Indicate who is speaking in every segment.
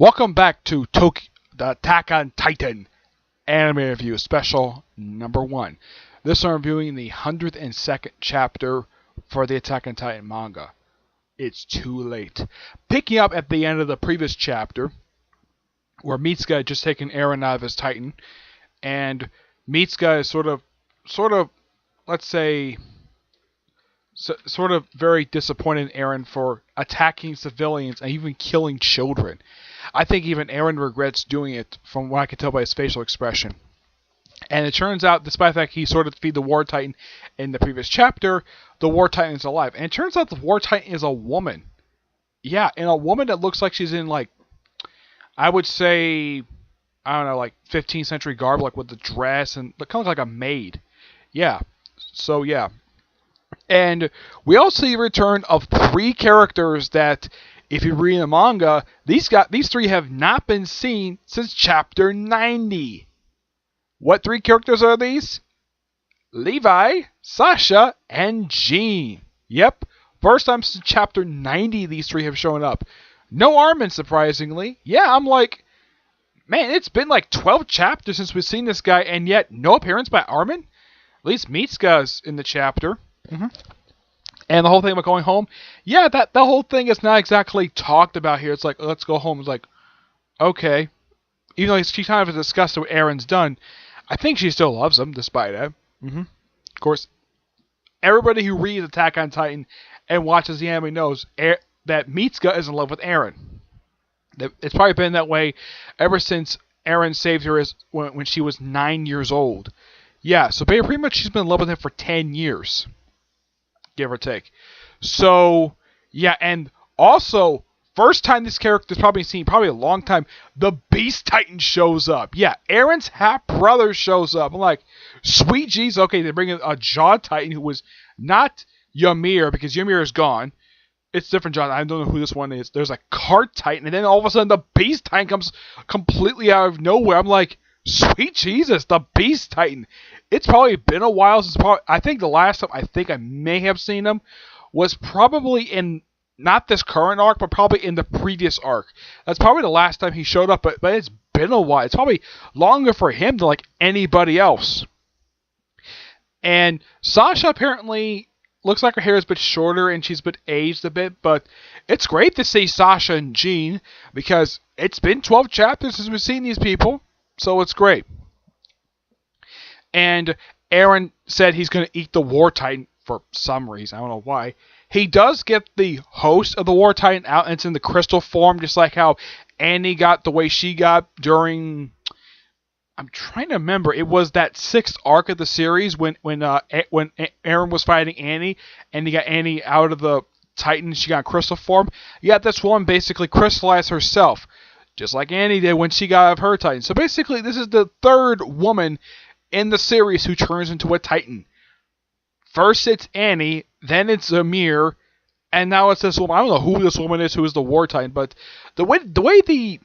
Speaker 1: Welcome back to the Attack on Titan anime review special number 1. This I'm reviewing the 102nd chapter for the Attack on Titan manga. It's too late. Picking up at the end of the previous chapter, where Mitsuka had just taken Eren out of his Titan, and Mitsuka is sort of, let's say, sort of very disappointed in Eren for attacking civilians and even killing children. I think even Eren regrets doing it, from what I can tell by his facial expression. And it turns out, despite the fact he sort of defeated the War Titan in the previous chapter, the War Titan is alive. And it turns out the War Titan is a woman. Yeah, and a woman that looks like she's in, like, I would say, I don't know, like 15th century garb, like with the dress and kind of like a maid. Yeah, so yeah. And we also see the return of 3 characters that, if you read the manga, these 3 have not been seen since chapter 90. What 3 characters are these? Levi, Sasha, and Jean. Yep, first time since chapter 90 these 3 have shown up. No Armin, surprisingly. Yeah, I'm like, man, it's been like 12 chapters since we've seen this guy, and yet no appearance by Armin? At least Mitsuka's in the chapter. And the whole thing about going home, yeah, that whole thing is not exactly talked about here. It's like, let's go home. It's like, okay. Even though she kind of discussed what Eren's done, I think she still loves him, despite that. Of course, everybody who reads Attack on Titan and watches the anime knows that Mitsuka is in love with Eren. It's probably been that way ever since Eren saved her when she was 9 years old. Yeah, so pretty much she's been in love with him for 10 years. Give or take. So, yeah, and also, first time this character's probably seen, probably a long time, the Beast Titan shows up. Yeah, Eren's half-brother shows up. I'm like, sweet jeez, okay, they bring in a Jaw Titan who was not Ymir, because Ymir is gone. It's different Jaw. I don't know who this one is. There's a Cart Titan, and then all of a sudden the Beast Titan comes completely out of nowhere. I'm like, sweet Jesus, the Beast Titan. It's probably been a while since, I think the last time I may have seen him was probably in, not this current arc, but probably in the previous arc. That's probably the last time he showed up, but it's been a while. It's probably longer for him than like anybody else. And Sasha apparently looks like her hair is a bit shorter and she's been aged a bit, but it's great to see Sasha and Jean because it's been 12 chapters since we've seen these people, so it's great. And Eren said he's going to eat the War Titan for some reason. I don't know why. He does get the host of the War Titan out, and it's in the crystal form, just like how Annie got the way she got during... I'm trying to remember. It was that 6th arc of the series when Eren was fighting Annie, and he got Annie out of the Titan. She got crystal form. Yeah, this one basically crystallized herself, just like Annie did when she got out of her Titan. So basically, this is the 3rd woman in the series who turns into a Titan. First it's Annie, then it's Ymir, and now it's this woman. I don't know who this woman is who is the War Titan, but the way the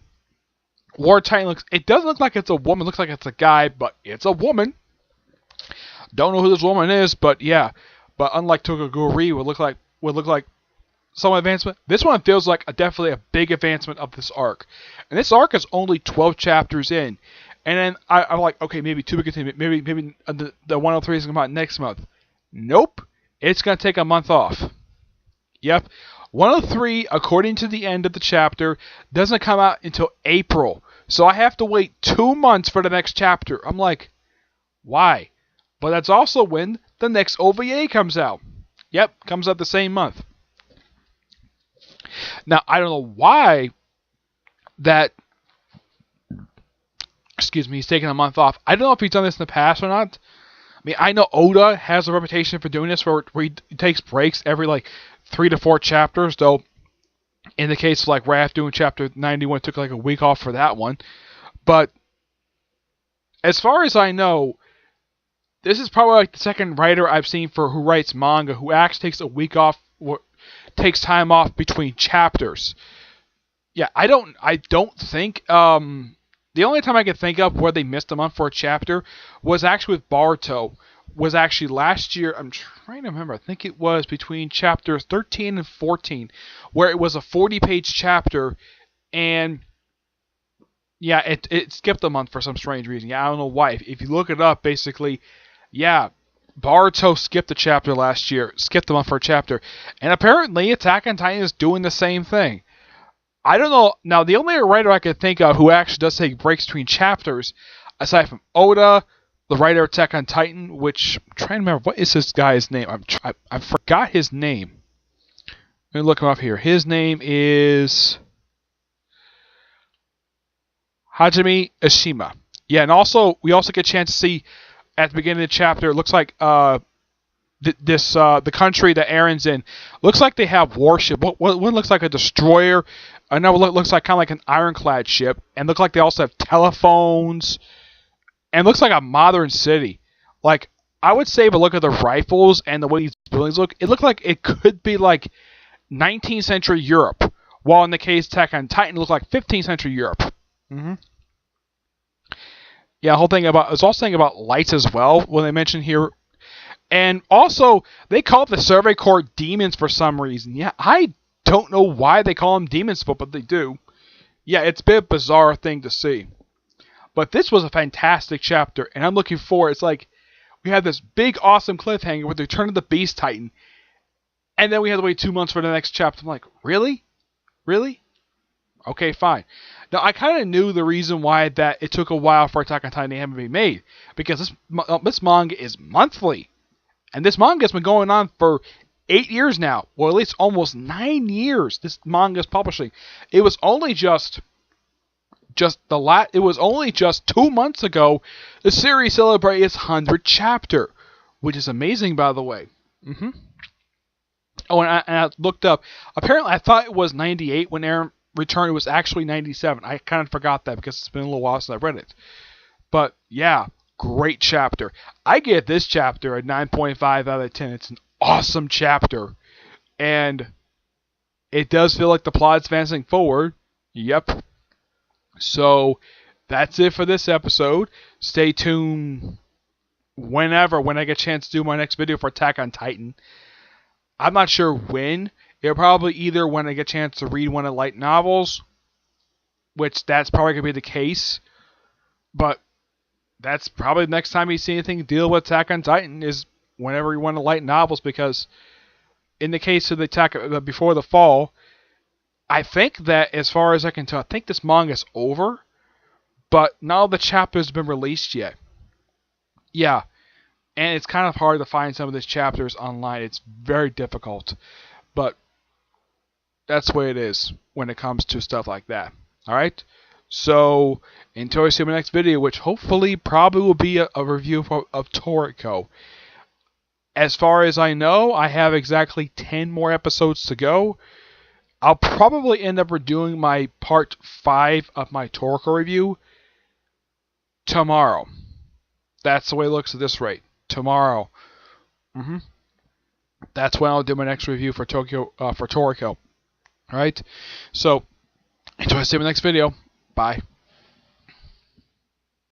Speaker 1: War Titan looks, it doesn't look like it's a woman. It looks like it's a guy, but it's a woman. Don't know who this woman is, but yeah. But unlike Tokaguri, would look like some advancement. This one feels like definitely a big advancement of this arc. And this arc is only 12 chapters in. And then I'm like, okay, maybe 2 weeks, maybe the 103 is going to come out next month. Nope. It's going to take a month off. Yep. 103, according to the end of the chapter, doesn't come out until April. So I have to wait 2 months for the next chapter. I'm like, why? But that's also when the next OVA comes out. Yep, comes out the same month. Now, I don't know why that... Excuse me, he's taking a month off. I don't know if he's done this in the past or not. I mean, I know Oda has a reputation for doing this where he takes breaks every like 3 to 4 chapters, though in the case of like Raph doing chapter 91, took like a week off for that one. But as far as I know, this is probably like the 2nd writer I've seen who writes manga who actually takes a week off, takes time off between chapters. Yeah, I don't think the only time I could think of where they missed a month for a chapter was actually with Boruto. Was actually last year. I'm trying to remember. I think it was between chapters 13 and 14, where it was a 40-page chapter, and Yeah, it skipped a month for some strange reason. Yeah, I don't know why. If you look it up, basically, yeah, Boruto skipped a chapter last year, skipped a month for a chapter, and apparently Attack on Titan is doing the same thing. I don't know. Now, the only writer I can think of who actually does take breaks between chapters, aside from Oda, the writer of Attack on Titan, which I'm trying to remember, what is this guy's name? I forgot his name. Let me look him up here. His name is Hajime Ishima. Yeah, and also we also get a chance to see at the beginning of the chapter. It looks like the country that Aaron's in looks like they have warship. One looks like a destroyer. Another looks like kind of like an ironclad ship, and looks like they also have telephones, and looks like a modern city. Like I would say, but look at the rifles and the way these buildings look. It looked like it could be like 19th century Europe, while in the case Attack on Titan, it looked like 15th century Europe. Yeah, the whole thing about, I was also thinking about lights as well when they mentioned here. And also, they call the Survey Corps demons for some reason. Yeah, I don't know why they call them demons, but they do. Yeah, it's a bit of a bizarre thing to see. But this was a fantastic chapter, and I'm looking forward. It's like, we have this big, awesome cliffhanger with the return of the Beast Titan, and then we have to wait 2 months for the next chapter. I'm like, really? Really? Okay, fine. Now, I kind of knew the reason why that it took a while for Attack on Titan to be made, because this manga is monthly. And this manga has been going on for 8 years now. Well, at least almost 9 years this manga is publishing. It was only just 2 months ago the series celebrated its 100th chapter, which is amazing, by the way. Oh, and I looked up. Apparently, I thought it was 98 when Aaron returned. It was actually 97. I kind of forgot that because it's been a little while since I read it. But yeah, great chapter. I give this chapter a 9.5 out of 10. It's an awesome chapter. And it does feel like the plot's advancing forward. Yep. So that's it for this episode. Stay tuned when I get a chance to do my next video for Attack on Titan. I'm not sure when. It'll probably either when I get a chance to read one of the light novels, which that's probably going to be the case. But that's probably the next time you see anything deal with Attack on Titan is whenever you want to light novels, because in the case of the Attack Before the Fall, I think that as far as I can tell, I think this manga is over, but none of the chapters have been released yet. Yeah, and it's kind of hard to find some of these chapters online. It's very difficult, but that's the way it is when it comes to stuff like that. Alright? So, until I see my next video, which hopefully probably will be a review of Toriko. As far as I know, I have exactly 10 more episodes to go. I'll probably end up redoing my part 5 of my Toriko review tomorrow. That's the way it looks at this rate. Tomorrow. That's when I'll do my next review for Toriko. Alright? So, until I see my next video. Bye.